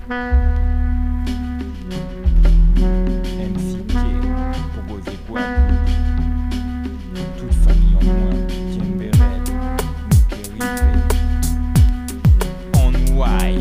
MCK, Pogo et Guadeloupe, toute famille en moi, Djemberel, Mukerife, en Ouai.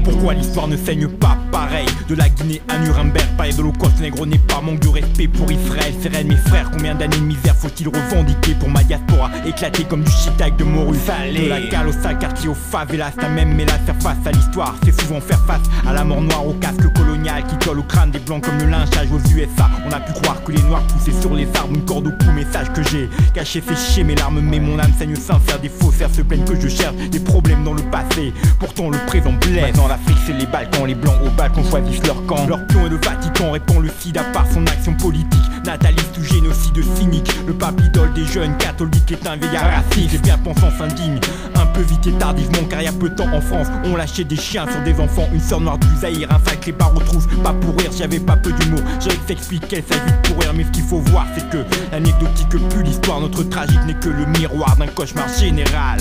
Pourquoi l'histoire ne saigne pas pareil? De la Guinée à Nuremberg, parler de l'Holocauste nègre n'est pas manque de respect pour Israël. C'est réel mes frères, combien d'années de misère faut-il revendiquer pour ma diaspora éclater comme du shit avec de morue salée? De la cale au sale quartier aux favelas, t'as même mais là faire face à l'histoire, c'est souvent faire face à la mort noire, au casque colonial qui colle au crâne des blancs comme le lynchage aux USA. On a pu croire que les noirs poussaient sur les arbres, une corde au cou, message que j'ai caché, fait chier mes larmes, mais mon âme saigne sincère. Des faussaires se plaignent que je cherche des problèmes dans le passé, pourtant le présent blesse. Maintenant l'Afrique c'est les Balkans, les blancs au balcon choisissent leur camp. Leur pion et le Vatican répand le sida par son action politique, nataliste ou génocide cynique. Le pape idole des jeunes catholiques est un vieillard raciste et bien pensant s'indigne, un peu vite et tardivement car il y a peu de temps en France on lâchait des chiens sur des enfants. Une sœur noire du Zaïre, un sacré barre aux trousses, pas pour rire, j'avais pas peu d'humour, j'avais que s'explique qu'elle s'agit de pourrir. Mais ce qu'il faut voir c'est que l'anecdotique pue l'histoire, notre tragique n'est que le miroir d'un cauchemar général.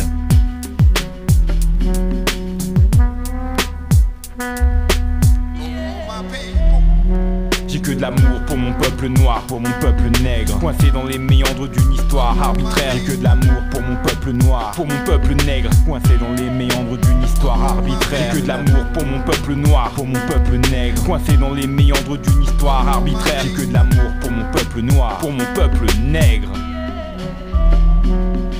J'ai que de l'amour pour mon peuple noir, pour mon peuple nègre, coincé dans les méandres d'une histoire arbitraire. J'ai que de l'amour pour mon peuple noir, pour mon peuple nègre, coincé dans les méandres d'une histoire arbitraire. J'ai que de l'amour pour mon peuple noir, pour mon peuple nègre, coincé dans les méandres d'une histoire arbitraire. J'ai que de l'amour pour mon peuple noir, pour mon peuple nègre.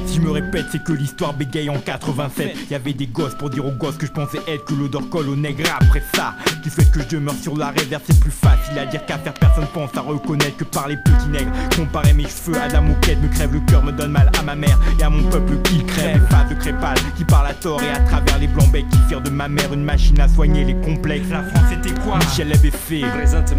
Si je me répète c'est que l'histoire bégaye en 87. Y'avait des gosses pour dire aux gosses que je pensais être que l'odeur colle aux nègres. Après ça, qui souhaite que je demeure sur la réserve, c'est plus facile à dire qu'à faire. Personne pense à reconnaître que par les petits nègres. Comparer mes cheveux à de la moquette me crève le cœur, me donne mal à ma mère et à mon peuple qui crève. Phase de crépale qui parle à tort et à travers les blancs becs qui firent de ma mère une machine à soigner les complexes. La France c'était quoi? Michel l'avait fait.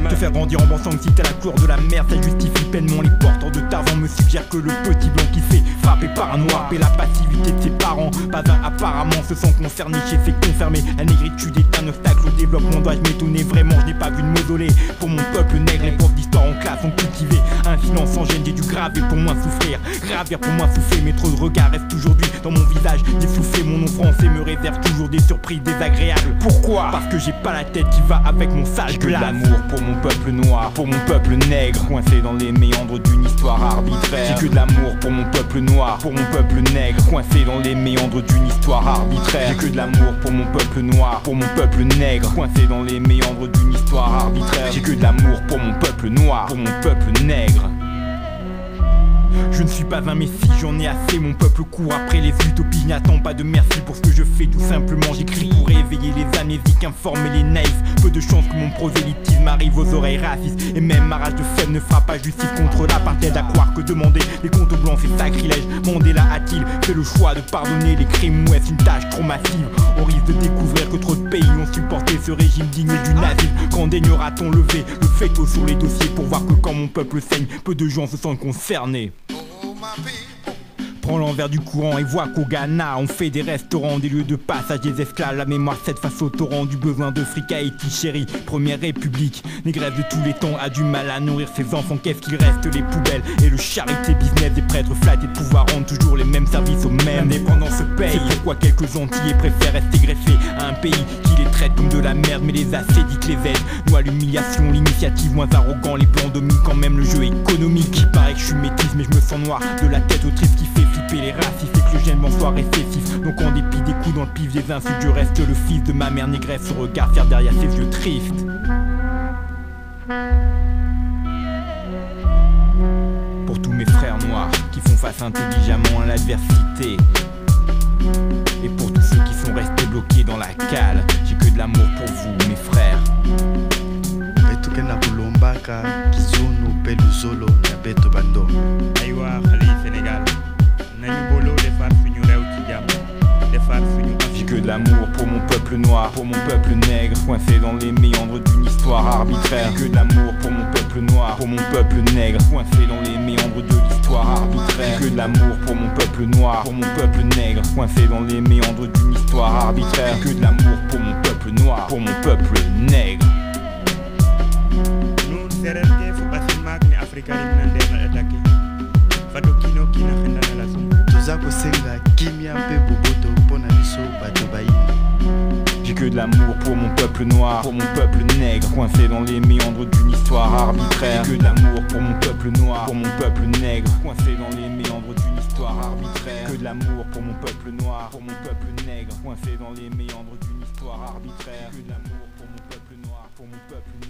Te faire grandir en pensant que si t'as la couleur de la mer, ça justifie pleinement. Les porteurs de Tarzan me suggèrent que le petit blanc qui se fait frapper par un noir et la passivité de ses parents. Pas un apparemment se sent concerné chez ses confirmés. La négritude est un obstacle au développement. Dois-je m'étonner vraiment? Je n'ai pas vu de mausolée pour mon peuple nègre. Les profs d'histoire en classe ont cultivé un silence sans gêne. J'ai dû graver pour moins souffrir, gravir pour moins souffler. Mais trop de regards restent aujourd'hui dans mon visage d'essoufflé. Mon nom français me réserve toujours des surprises désagréables. Pourquoi? Parce que j'ai pas la tête qui va avec mon sage glace. J'ai que de l'amour pour mon peuple noir, pour mon peuple nègre, coincé dans les méandres d'une histoire arbitraire. J'ai que de l'amour pour mon peuple noir, pour mon peuple nègre, coincé dans les méandres d'une histoire arbitraire. J'ai que de l'amour pour mon peuple noir, pour mon peuple nègre, coincé dans les méandres d'une histoire arbitraire. J'ai que de l'amour pour mon peuple noir, pour mon peuple nègre. Je ne suis pas un messie, j'en ai assez, mon peuple court après les utopies. Je n'attends pas de merci pour ce que je fais, tout simplement j'écris pour réveiller les amnésiques, informer les naïfs. Peu de chance que mon prosélytisme arrive aux oreilles racistes. Et même ma rage de faible ne fera pas justice contre l'apartheid. À croire que demander les comptes blancs c'est sacrilège. Mandela a-t-il fait le choix de pardonner les crimes ou est-ce une tâche trop massive? On risque de découvrir que trop de pays ont supporté ce régime digne du nazisme. Quand daignera-t-on lever le veto sur les dossiers pour voir que quand mon peuple saigne, peu de gens se sentent concernés? Prends l'envers du courant et vois qu'au Ghana on fait des restaurants, des lieux de passage des esclaves. La mémoire cède face au torrent du besoin de fric. Haïti chérie, première république, les grèves de tous les temps a du mal à nourrir ses enfants. Qu'est-ce qu'il reste? Les poubelles et le charité business. Des prêtres flattés de pouvoir rendre toujours les mêmes services aux mêmes. L'indépendance se paye, c'est pourquoi quelques Antillais préfèrent rester greffés à un pays qui les traite comme de la merde mais les assédique, les aide. Noie l'humiliation, l'initiative moins arrogant. Les blancs dominent quand même le jeu économique. Il paraît que je suis métisse mais je me sens noir de la tête au triste qui fait flipper les racistes et que le gène blanc soit récessif. Donc en dépit des coups dans le pif, des insultes, je reste le fils de ma mère négresse. Ce regard faire derrière ses yeux tristes. Pour tous mes frères noirs qui font face intelligemment à l'adversité, et pour tous ceux qui sont restés bloqués dans la cale, j'ai que de l'amour pour vous mes frères. Betuke na kulombaka kizunu pelu solo na beto bando. Aywa xale Sénégal nañu bolo defar suñu réew ci jàmm, defar suñu. J'ai que de l'amour pour mon peuple noir, pour mon peuple nègre, coincé dans les méandres d'une histoire arbitraire. J'ai que de l'amour pour mon peuple noir, pour mon peuple nègre, coincé dans les méandres de l'histoire arbitraire. J'ai que de l'amour pour mon peuple noir, pour mon peuple nègre, coincé dans les méandres d'une histoire arbitraire. J'ai que de l'amour pour mon peuple noir, pour mon peuple nègre. Nous serente faut facilement que Afrique rimnande na attaquer. Fado kino kina khenda na la son. Toza kosenga kimia mpe boboto biso bato baini. J'ai que de l'amour pour mon peuple noir, pour mon peuple nègre, coincé dans les méandres d'une histoire arbitraire. J'ai que de l'amour pour mon peuple noir, pour mon peuple nègre, coincé dans les méandres d'une histoire arbitraire. Que de l'amour pour mon peuple noir, pour mon peuple nègre, coincé dans les méandres d'une histoire arbitraire. Que de l'amour pour mon peuple noir, pour mon peuple nègre.